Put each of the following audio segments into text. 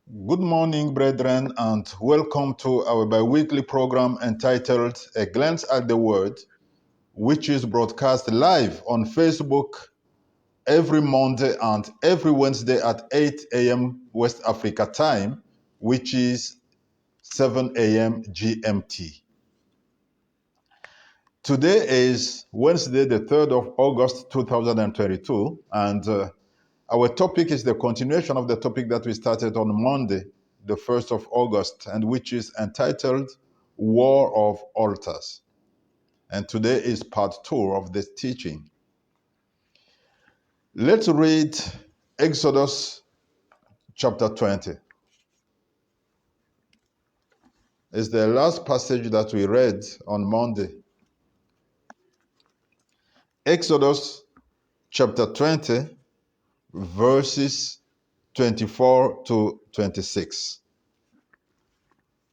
Good morning, brethren, and welcome to our bi-weekly program entitled A Glance at the Word, which is broadcast live on Facebook every Monday and every Wednesday at 8 a.m. West Africa time, which is 7 a.m. GMT. Today is Wednesday, the 3rd of August, 2022, and our topic is the continuation of the topic that we started on Monday, the 1st of August, and which is entitled War of Altars. And today is part 2 of this teaching. Let's read Exodus chapter 20. It's the last passage that we read on Monday. Exodus chapter 20, verses 24 to 26.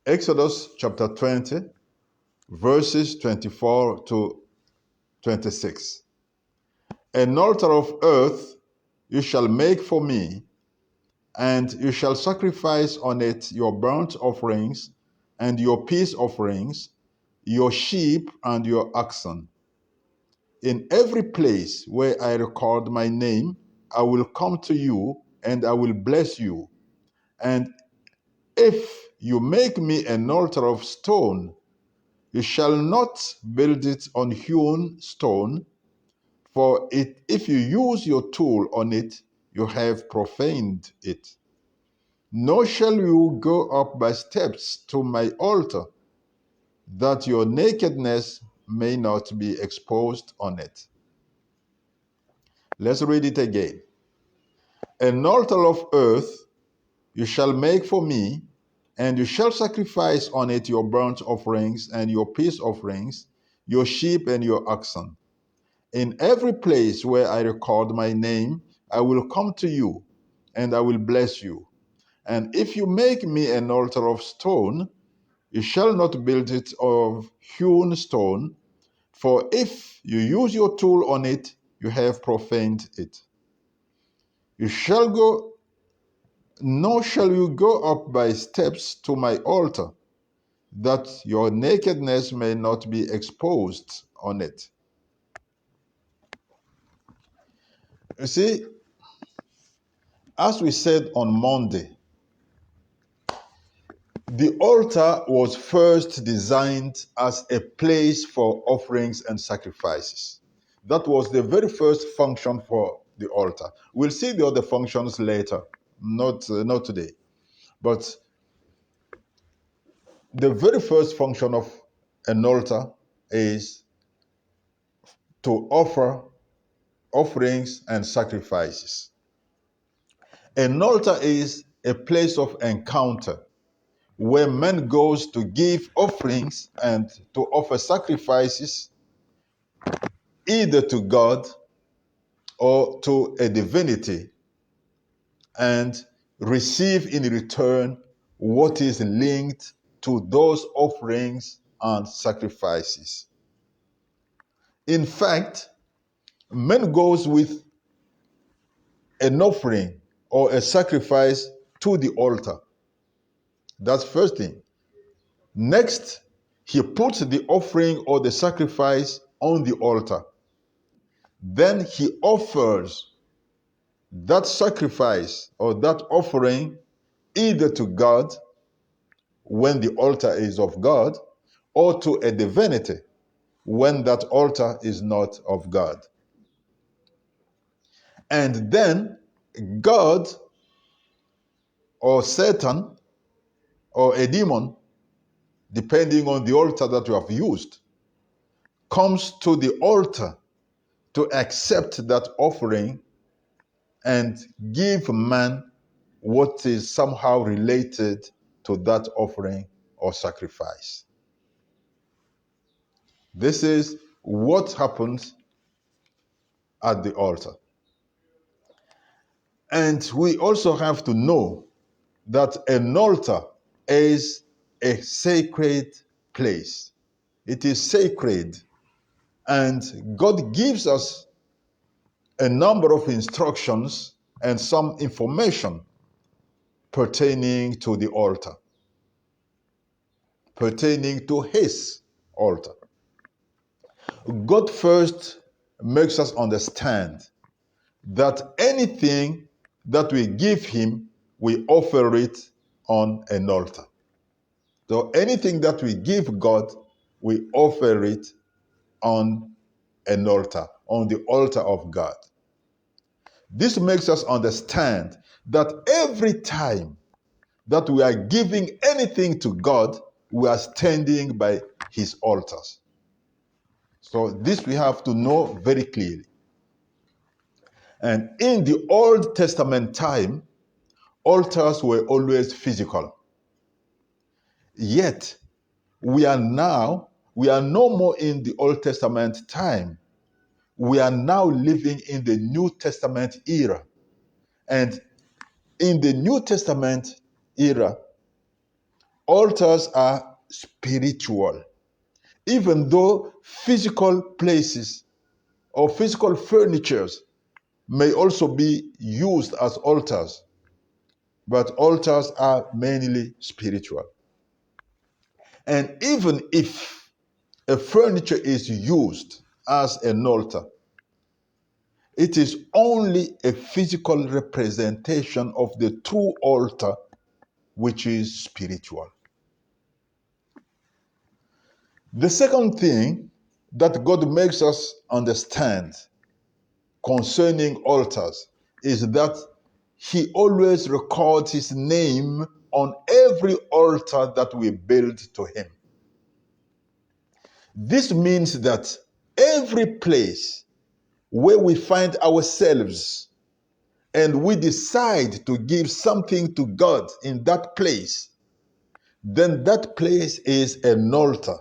Exodus chapter 20, verses 24 to 26. An altar of earth you shall make for me, and you shall sacrifice on it your burnt offerings and your peace offerings, your sheep and your oxen. In every place where I record my name, I will come to you and I will bless you. And if you make me an altar of stone, you shall not build it on hewn stone, for if you use your tool on it, you have profaned it. Nor shall you go up by steps to my altar, that your nakedness may not be exposed on it. Let's read it again. An altar of earth you shall make for me, and you shall sacrifice on it your burnt offerings and your peace offerings, your sheep and your oxen. In every place where I record my name, I will come to you, and I will bless you. And if you make me an altar of stone, you shall not build it of hewn stone, for if you use your tool on it, you have profaned it. Nor shall you go up by steps to my altar, that your nakedness may not be exposed on it. You see, as we said on Monday, the altar was first designed as a place for offerings and sacrifices. That was the very first function for the altar. We'll see the other functions later, not today. But the very first function of an altar is to offer offerings and sacrifices. An altar is a place of encounter where man goes to give offerings and to offer sacrifices either to God or to a divinity and receive in return what is linked to those offerings and sacrifices. In fact, man goes with an offering or a sacrifice to the altar. That's first thing. Next, he puts the offering or the sacrifice on the altar. Then he offers that sacrifice or that offering either to God when the altar is of God, or to a divinity when that altar is not of God. And then God or Satan or a demon, depending on the altar that you have used, comes to the altar to accept that offering and give man what is somehow related to that offering or sacrifice. This is what happens at the altar. And we also have to know that an altar is a sacred place. It is sacred. And God gives us a number of instructions and some information pertaining to the altar, pertaining to his altar. God first makes us understand that anything that we give him, we offer it on an altar. So anything that we give God, we offer it on an altar, on the altar of God. This makes us understand that every time that we are giving anything to God, we are standing by his altars. So this we have to know very clearly. And in the Old Testament time, altars were always physical. Yet, we are no more in the Old Testament time. We are now living in the New Testament era. And in the New Testament era, altars are spiritual. Even though physical places or physical furnitures may also be used as altars, but altars are mainly spiritual. And even if a furniture is used as an altar, it is only a physical representation of the true altar, which is spiritual. The second thing that God makes us understand concerning altars is that he always records his name on every altar that we build to him. This means that every place where we find ourselves and we decide to give something to God in that place, then that place is an altar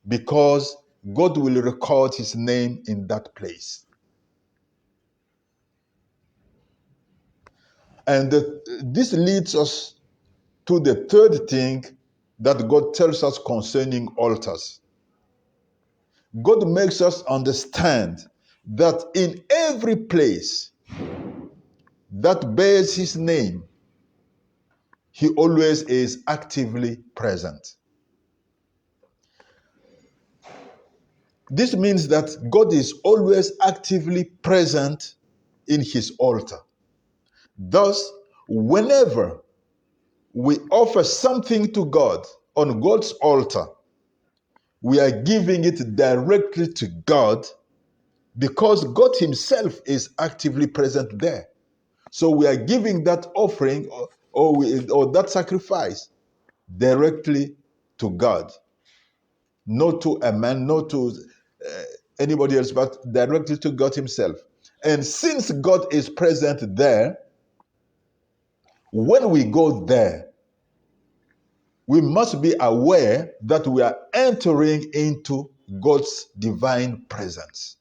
because God will record his name in that place. And this leads us to the third thing that God tells us concerning altars. God makes us understand that in every place that bears his name, he always is actively present. This means that God is always actively present in his altar. Thus, whenever we offer something to God on God's altar, we are giving it directly to God because God himself is actively present there. So we are giving that offering or that sacrifice directly to God, not to a man, not to anybody else, but directly to God himself. And since God is present there, when we go there, we must be aware that we are entering into God's divine presence.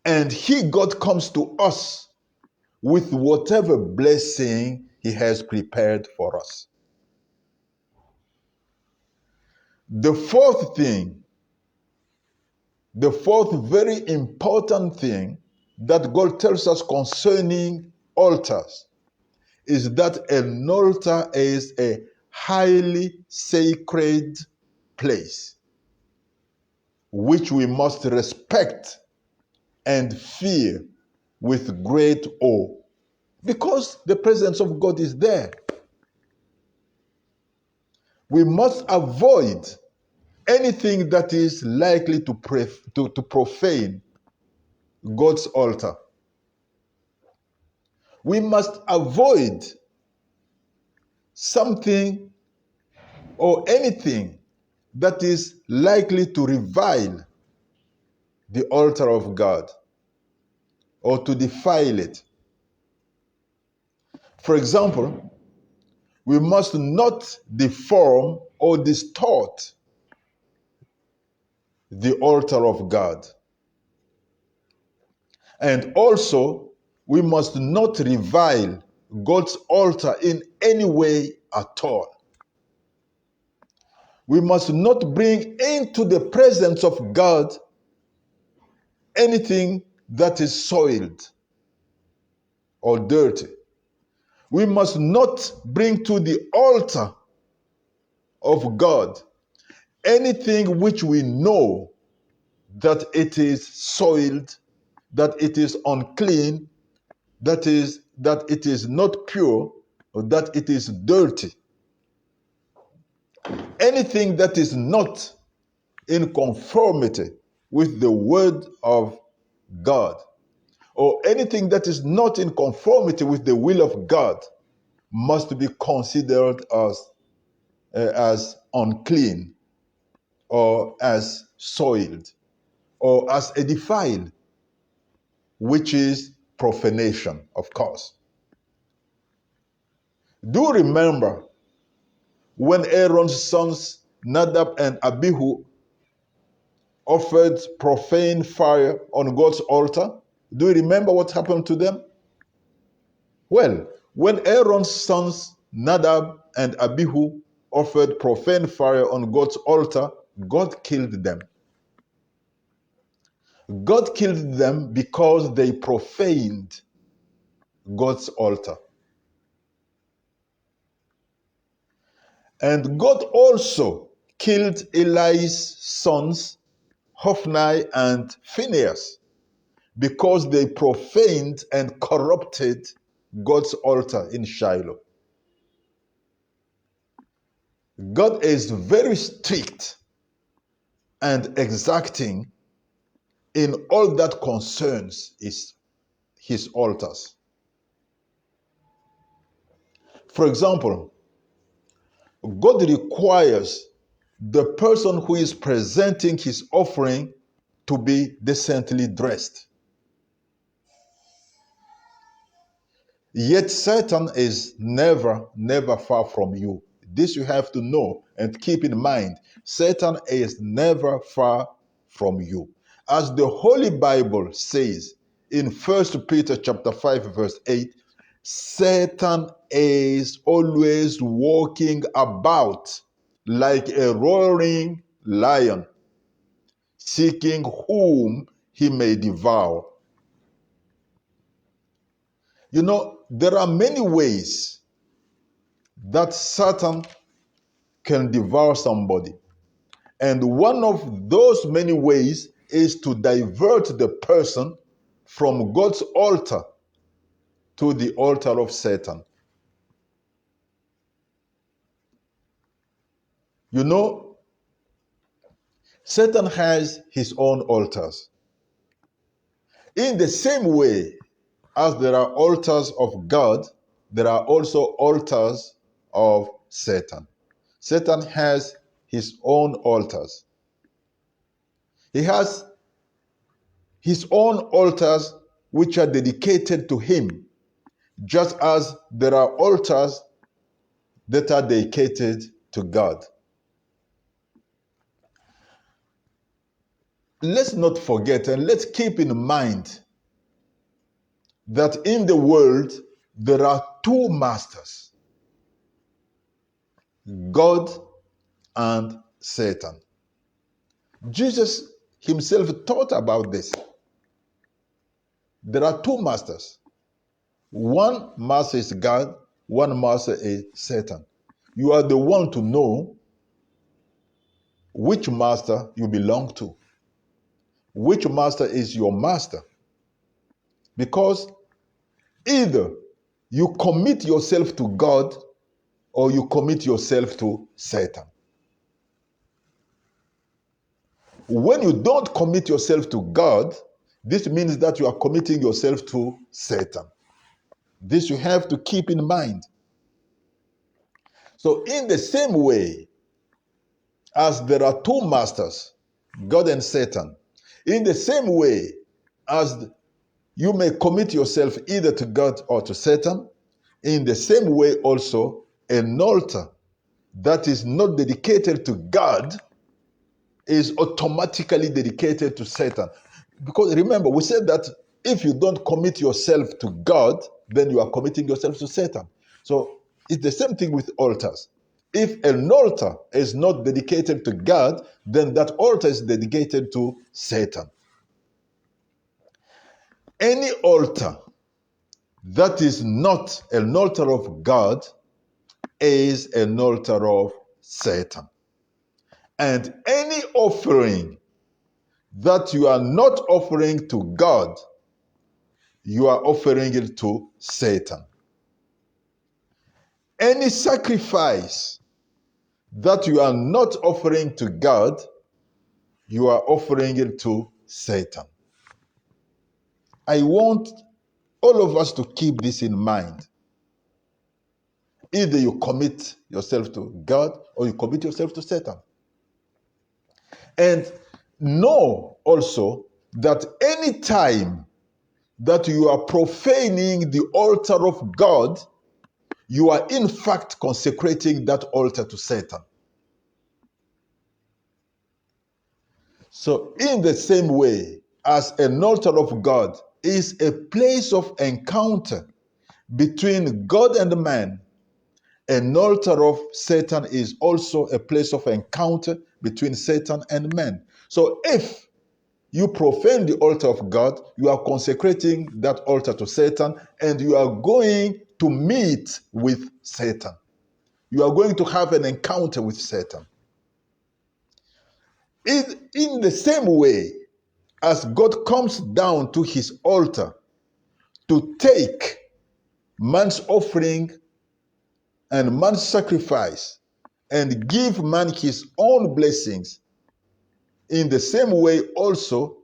And God comes to us with whatever blessing he has prepared for us. The fourth very important thing that God tells us concerning altars is that an altar is a highly sacred place which we must respect and fear with great awe because the presence of God is there. We must avoid anything that is likely to profane God's altar. We must avoid something or anything that is likely to revile the altar of God or to defile it. For example, we must not deform or distort the altar of God. And also, we must not revile God's altar in any way at all. We must not bring into the presence of God anything that is soiled or dirty. We must not bring to the altar of God anything which we know that it is soiled, that it is unclean, that it is not pure, or that it is dirty. Anything that is not in conformity with the word of God, or anything that is not in conformity with the will of God, must be considered as unclean, or as soiled, or as a defiled, which is profanation, of course. Do remember when Aaron's sons Nadab and Abihu offered profane fire on God's altar? Do you remember what happened to them? Well, when Aaron's sons Nadab and Abihu offered profane fire on God's altar, God killed them. God killed them because they profaned God's altar. And God also killed Eli's sons, Hophni and Phinehas, because they profaned and corrupted God's altar in Shiloh. God is very strict and exacting in all that concerns his altars. For example, God requires the person who is presenting his offering to be decently dressed. Yet Satan is never, never far from you. This you have to know and keep in mind. Satan is never far from you. As the Holy Bible says in 1 Peter chapter 5, verse 8, Satan is always walking about like a roaring lion, seeking whom he may devour. You know, there are many ways that Satan can devour somebody. And one of those many ways is to divert the person from God's altar to the altar of Satan. You know, Satan has his own altars. In the same way as there are altars of God, there are also altars of Satan. Satan has his own altars. He has his own altars which are dedicated to him, just as there are altars that are dedicated to God. Let's not forget and let's keep in mind that in the world there are two masters, God and Satan. Jesus himself taught about this. There are two masters. One master is God, one master is Satan. You are the one to know which master you belong to. Which master is your master? Because either you commit yourself to God or you commit yourself to Satan. When you don't commit yourself to God, this means that you are committing yourself to Satan. This you have to keep in mind. So in the same way as there are two masters, God and Satan, in the same way as you may commit yourself either to God or to Satan, in the same way also an altar that is not dedicated to God is automatically dedicated to Satan. Because remember, we said that if you don't commit yourself to God, then you are committing yourself to Satan. So it's the same thing with altars. If an altar is not dedicated to God, then that altar is dedicated to Satan. Any altar that is not an altar of God is an altar of Satan. And any offering that you are not offering to God, you are offering it to Satan. Any sacrifice that you are not offering to God, you are offering it to Satan. I want all of us to keep this in mind. Either you commit yourself to God or you commit yourself to Satan. And know also that any time that you are profaning the altar of God, you are in fact consecrating that altar to Satan. So in the same way as an altar of God is a place of encounter between God and man, an altar of Satan is also a place of encounter between Satan and man. So if you profane the altar of God, you are consecrating that altar to Satan, and you are going to meet with Satan. You are going to have an encounter with Satan. In the same way as God comes down to his altar to take man's offering and man's sacrifice and give man his own blessings, in the same way also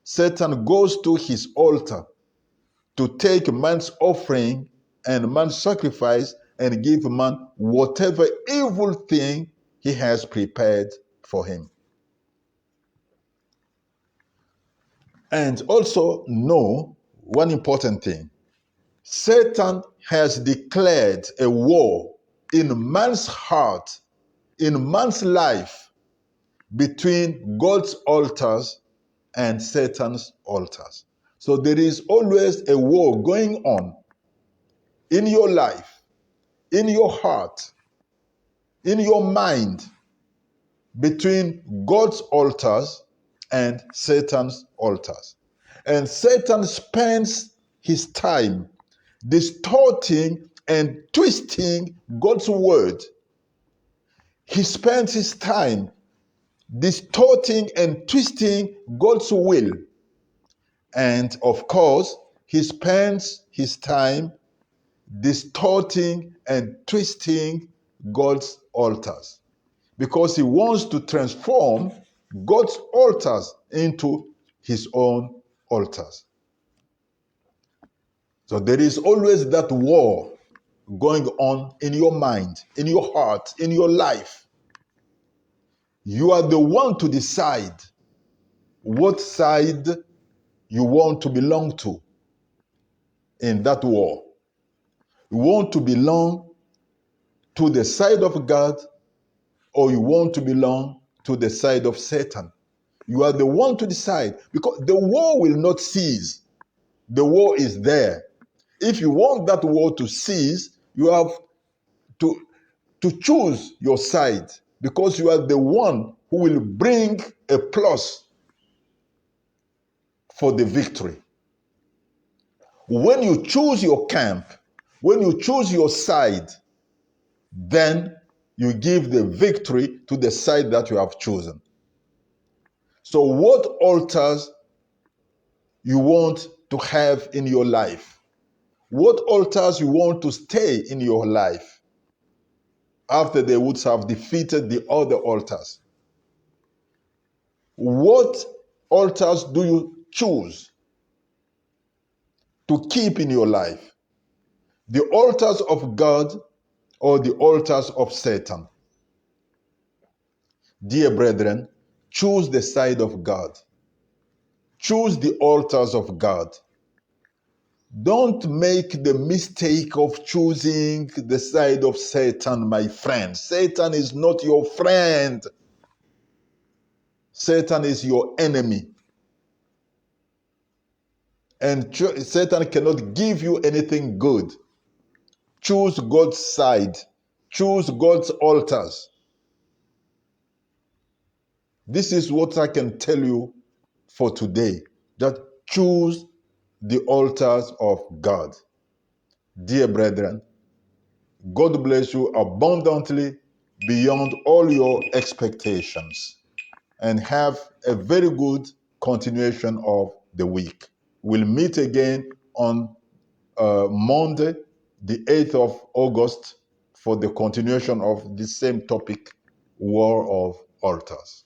Satan goes to his altar to take man's offering and man's sacrifice and give man whatever evil thing he has prepared for him. And also know one important thing. Satan has declared a war in man's heart, in man's life, between God's altars and Satan's altars. So there is always a war going on in your life, in your heart, in your mind, between God's altars and Satan's altars. And Satan spends his time distorting and twisting God's word. He spends his time distorting and twisting God's will. And of course, he spends his time distorting and twisting God's altars because he wants to transform God's altars into his own altars. So there is always that war going on in your mind, in your heart, in your life. You are the one to decide what side you want to belong to in that war. You want to belong to the side of God, or you want to belong to the side of Satan. You are the one to decide, because the war will not cease. The war is there. If you want that war to cease, you have to choose your side, because you are the one who will bring a plus for the victory. When you choose your camp, when you choose your side, then you give the victory to the side that you have chosen. So what altars you want to have in your life? What altars you want to stay in your life after they would have defeated the other altars? What altars do you choose to keep in your life? The altars of God or the altars of Satan? Dear brethren, choose the side of God. Choose the altars of God. Don't make the mistake of choosing the side of Satan, my friend. Satan is not your friend. Satan is your enemy. And Satan cannot give you anything good. Choose God's side. Choose God's altars. This is what I can tell you for today. That choose the altars of God. Dear brethren, God bless you abundantly beyond all your expectations, and have a very good continuation of the week. We'll meet again on Monday, the 8th of August, for the continuation of the same topic, War of Altars.